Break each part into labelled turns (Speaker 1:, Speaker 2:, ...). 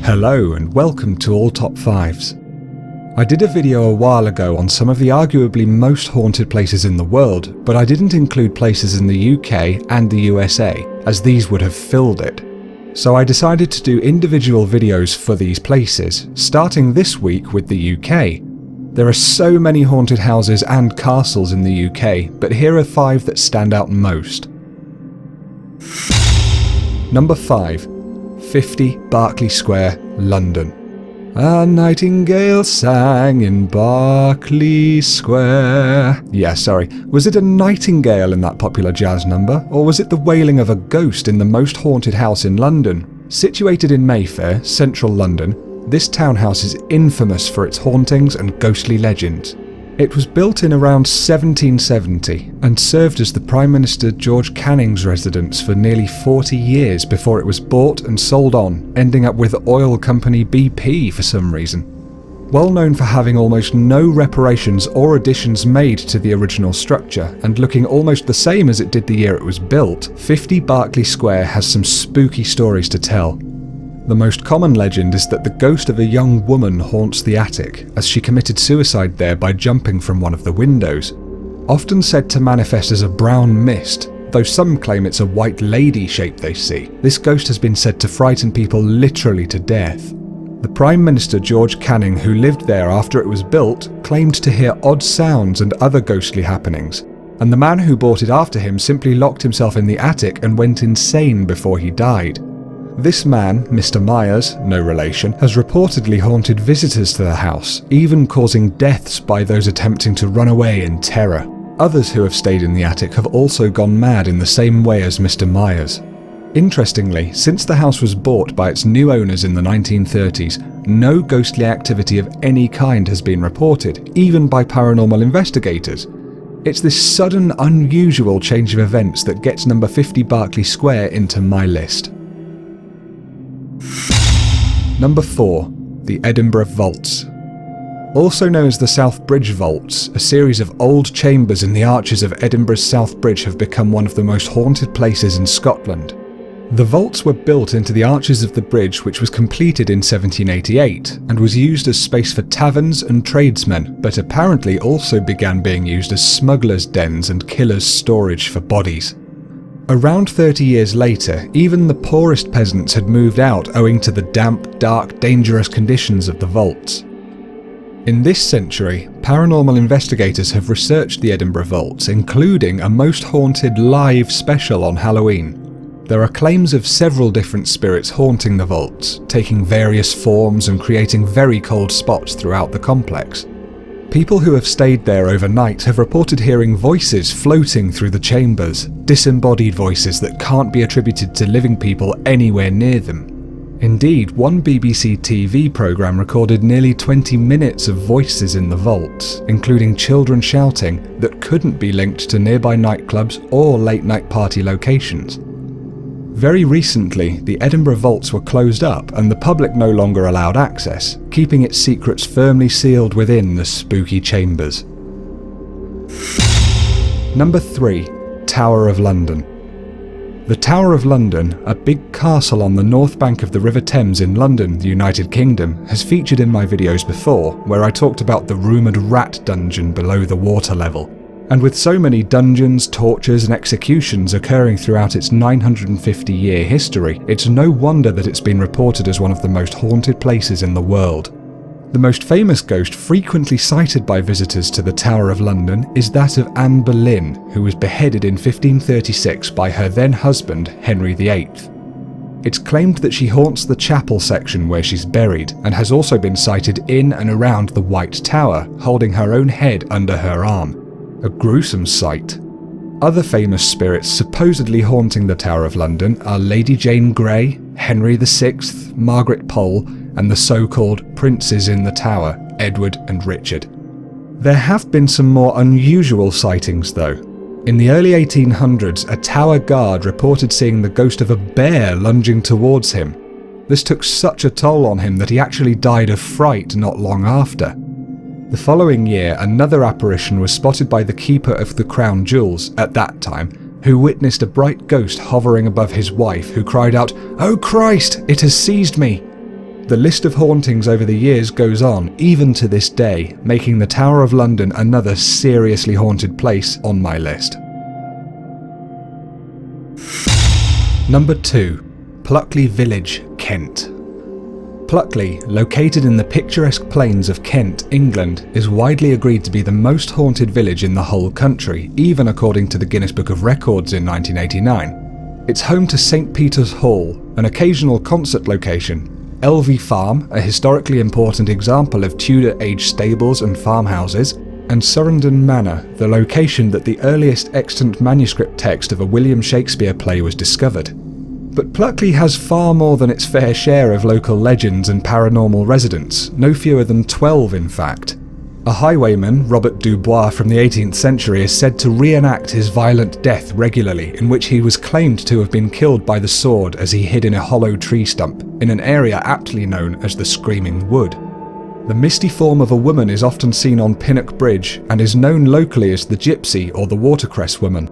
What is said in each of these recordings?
Speaker 1: Hello and welcome to All Top 5s. I did a video a while ago on some of the arguably most haunted places in the world, but I didn't include places in the UK and the USA, as these would have filled it. So I decided to do individual videos for these places, starting this week with the UK. There are so many haunted houses and castles in the UK, but here are 5 that stand out most. Number 5. 50 Berkeley Square, London. A nightingale sang in Berkeley Square. Yeah, sorry. Was it a nightingale in that popular jazz number, or was it the wailing of a ghost in the most haunted house in London? Situated in Mayfair, central London, this townhouse is infamous for its hauntings and ghostly legends. It was built in around 1770 and served as the Prime Minister George Canning's residence for nearly 40 years before it was bought and sold on, ending up with oil company BP for some reason. Well known for having almost no reparations or additions made to the original structure and looking almost the same as it did the year it was built, 50 Berkeley Square has some spooky stories to tell. The most common legend is that the ghost of a young woman haunts the attic, as she committed suicide there by jumping from one of the windows. Often said to manifest as a brown mist, though some claim it's a white lady shape they see, this ghost has been said to frighten people literally to death. The Prime Minister George Canning, who lived there after it was built, claimed to hear odd sounds and other ghostly happenings, and the man who bought it after him simply locked himself in the attic and went insane before he died. This man, Mr. Myers, no relation, has reportedly haunted visitors to the house, even causing deaths by those attempting to run away in terror. Others who have stayed in the attic have also gone mad in the same way as Mr. Myers. Interestingly, since the house was bought by its new owners in the 1930s, no ghostly activity of any kind has been reported, even by paranormal investigators. It's this sudden, unusual change of events that gets number 50 Berkeley Square into my list. Number 4. The Edinburgh Vaults. Also known as the South Bridge Vaults, a series of old chambers in the arches of Edinburgh's South Bridge have become one of the most haunted places in Scotland. The vaults were built into the arches of the bridge, which was completed in 1788 and was used as space for taverns and tradesmen, but apparently also began being used as smugglers' dens and killers' storage for bodies. Around 30 years later, even the poorest peasants had moved out owing to the damp, dark, dangerous conditions of the vaults. In this century, paranormal investigators have researched the Edinburgh Vaults, including a most haunted live special on Halloween. There are claims of several different spirits haunting the vaults, taking various forms and creating very cold spots throughout the complex. People who have stayed there overnight have reported hearing voices floating through the chambers, disembodied voices that can't be attributed to living people anywhere near them. Indeed, one BBC TV programme recorded nearly 20 minutes of voices in the vaults, including children shouting, that couldn't be linked to nearby nightclubs or late-night party locations. Very recently, the Edinburgh Vaults were closed up and the public no longer allowed access, keeping its secrets firmly sealed within the spooky chambers. Number 3. Tower of London. The Tower of London, a big castle on the north bank of the River Thames in London, the United Kingdom, has featured in my videos before, where I talked about the rumoured rat dungeon below the water level. And with so many dungeons, tortures and executions occurring throughout its 950-year history, it's no wonder that it's been reported as one of the most haunted places in the world. The most famous ghost frequently cited by visitors to the Tower of London is that of Anne Boleyn, who was beheaded in 1536 by her then husband, Henry VIII. It's claimed that she haunts the chapel section where she's buried, and has also been sighted in and around the White Tower, holding her own head under her arm. A gruesome sight. Other famous spirits supposedly haunting the Tower of London are Lady Jane Grey, Henry VI, Margaret Pole, and the so-called princes in the tower, Edward and Richard. There have been some more unusual sightings though. In the early 1800s, a tower guard reported seeing the ghost of a bear lunging towards him. This took such a toll on him that he actually died of fright not long after. The following year, another apparition was spotted by the keeper of the Crown Jewels, at that time, who witnessed a bright ghost hovering above his wife, who cried out, "Oh Christ, it has seized me!" The list of hauntings over the years goes on, even to this day, making the Tower of London another seriously haunted place on my list. Number 2. Pittsley Village, Kent. Pittsley, located in the picturesque plains of Kent, England, is widely agreed to be the most haunted village in the whole country, even according to the Guinness Book of Records in 1989. It's home to St. Peter's Hall, an occasional concert location, Elvey Farm, a historically important example of Tudor-age stables and farmhouses, and Surrenden Manor, the location that the earliest extant manuscript text of a William Shakespeare play was discovered. But Pittsley has far more than its fair share of local legends and paranormal residents, no fewer than 12 in fact. A highwayman, Robert Dubois from the 18th century, is said to reenact his violent death regularly, in which he was claimed to have been killed by the sword as he hid in a hollow tree stump, in an area aptly known as the Screaming Wood. The misty form of a woman is often seen on Pinnock Bridge, and is known locally as the Gypsy or the Watercress Woman.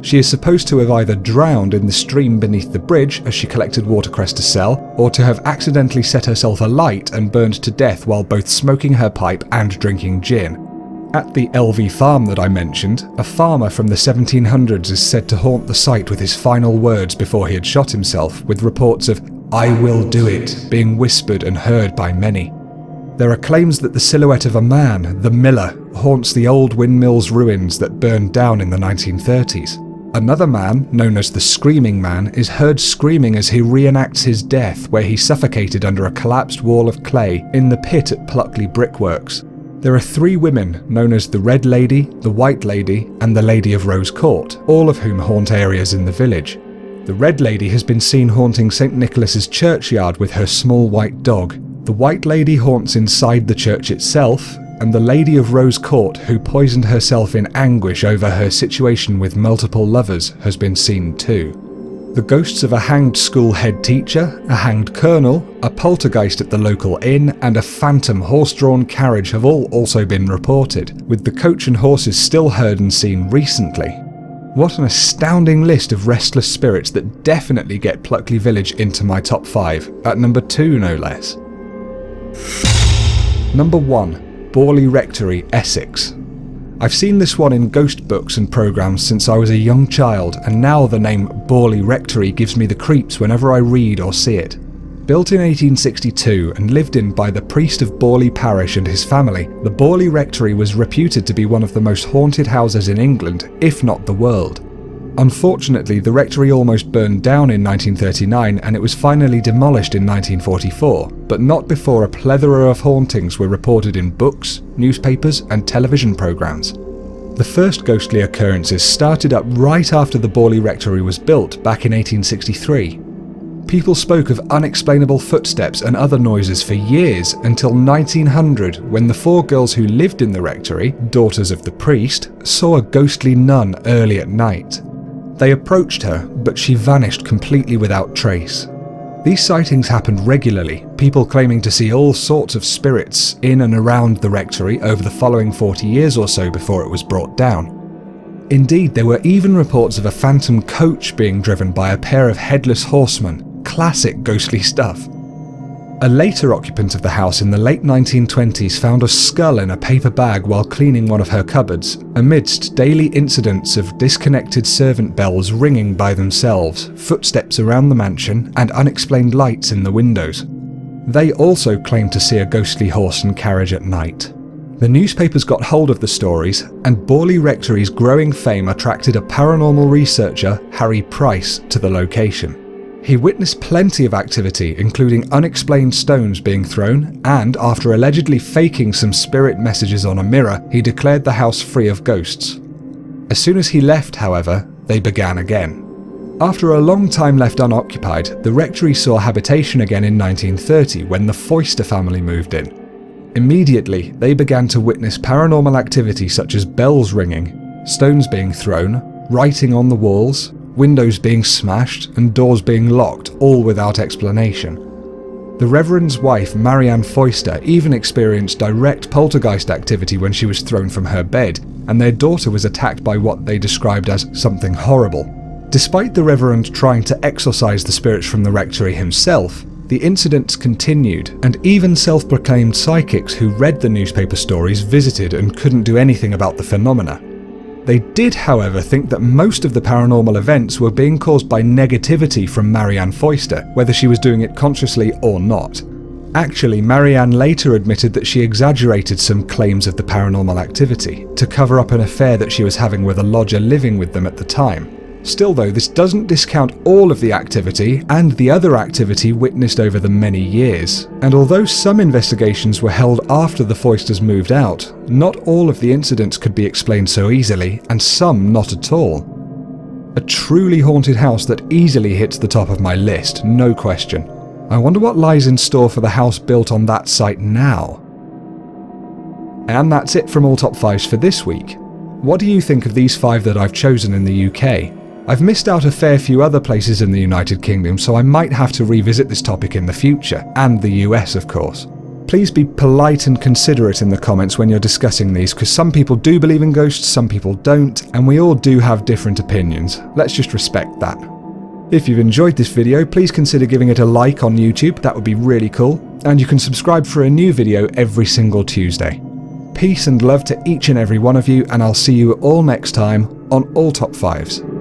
Speaker 1: She is supposed to have either drowned in the stream beneath the bridge as she collected watercress to sell, or to have accidentally set herself alight and burned to death while both smoking her pipe and drinking gin. At the Elvey Farm that I mentioned, a farmer from the 1700s is said to haunt the site with his final words before he had shot himself, with reports of "I will do it" being whispered and heard by many. There are claims that the silhouette of a man, the Miller, haunts the old windmill's ruins that burned down in the 1930s. Another man, known as the Screaming Man, is heard screaming as he reenacts his death, where he suffocated under a collapsed wall of clay in the pit at Pittsley Brickworks. There are 3 women, known as the Red Lady, the White Lady, and the Lady of Rose Court, all of whom haunt areas in the village. The Red Lady has been seen haunting St. Nicholas's churchyard with her small white dog. The White Lady haunts inside the church itself, and the Lady of Rose Court, who poisoned herself in anguish over her situation with multiple lovers, has been seen too. The ghosts of a hanged school head teacher, a hanged colonel, a poltergeist at the local inn, and a phantom horse-drawn carriage have all also been reported, with the coach and horses still heard and seen recently. What an astounding list of restless spirits that definitely get Pittsley Village into my top 5, at number 2 no less. Number 1. Berkeley Rectory, Essex. I've seen this one in ghost books and programmes since I was a young child, and now the name Berkeley Rectory gives me the creeps whenever I read or see it. Built in 1862 and lived in by the priest of Berkeley Parish and his family, the Berkeley Rectory was reputed to be one of the most haunted houses in England, if not the world. Unfortunately, the rectory almost burned down in 1939 and it was finally demolished in 1944, but not before a plethora of hauntings were reported in books, newspapers and television programmes. The first ghostly occurrences started up right after the Berkeley Rectory was built back in 1863. People spoke of unexplainable footsteps and other noises for years until 1900, when the 4 girls who lived in the rectory, daughters of the priest, saw a ghostly nun early at night. They approached her, but she vanished completely without trace. These sightings happened regularly, people claiming to see all sorts of spirits in and around the rectory over the following 40 years or so before it was brought down. Indeed, there were even reports of a phantom coach being driven by a pair of headless horsemen, classic ghostly stuff. A later occupant of the house in the late 1920s found a skull in a paper bag while cleaning one of her cupboards, amidst daily incidents of disconnected servant bells ringing by themselves, footsteps around the mansion, and unexplained lights in the windows. They also claimed to see a ghostly horse and carriage at night. The newspapers got hold of the stories, and Berkeley Rectory's growing fame attracted a paranormal researcher, Harry Price, to the location. He witnessed plenty of activity, including unexplained stones being thrown, and after allegedly faking some spirit messages on a mirror, he declared the house free of ghosts. As soon as he left, however, they began again. After a long time left unoccupied, the rectory saw habitation again in 1930 when the Foyster family moved in. Immediately, they began to witness paranormal activity such as bells ringing, stones being thrown, writing on the walls, windows being smashed and doors being locked, all without explanation. The Reverend's wife, Marianne Foyster, even experienced direct poltergeist activity when she was thrown from her bed, and their daughter was attacked by what they described as something horrible. Despite the Reverend trying to exorcise the spirits from the rectory himself, the incidents continued, and even self-proclaimed psychics who read the newspaper stories visited and couldn't do anything about the phenomena. They did, however, think that most of the paranormal events were being caused by negativity from Marianne Foyster, whether she was doing it consciously or not. Actually, Marianne later admitted that she exaggerated some claims of the paranormal activity to cover up an affair that she was having with a lodger living with them at the time. Still though, this doesn't discount all of the activity and the other activity witnessed over the many years. And although some investigations were held after the Foysters moved out, not all of the incidents could be explained so easily, and some not at all. A truly haunted house that easily hits the top of my list, no question. I wonder what lies in store for the house built on that site now. And that's it from all top 5s for this week. What do you think of these 5 that I've chosen in the UK? I've missed out a fair few other places in the United Kingdom, so I might have to revisit this topic in the future, and the US of course. Please be polite and considerate in the comments when you're discussing these, because some people do believe in ghosts, some people don't, and we all do have different opinions. Let's just respect that. If you've enjoyed this video, please consider giving it a like on YouTube, that would be really cool, and you can subscribe for a new video every single Tuesday. Peace and love to each and every one of you, and I'll see you all next time on All Top 5s.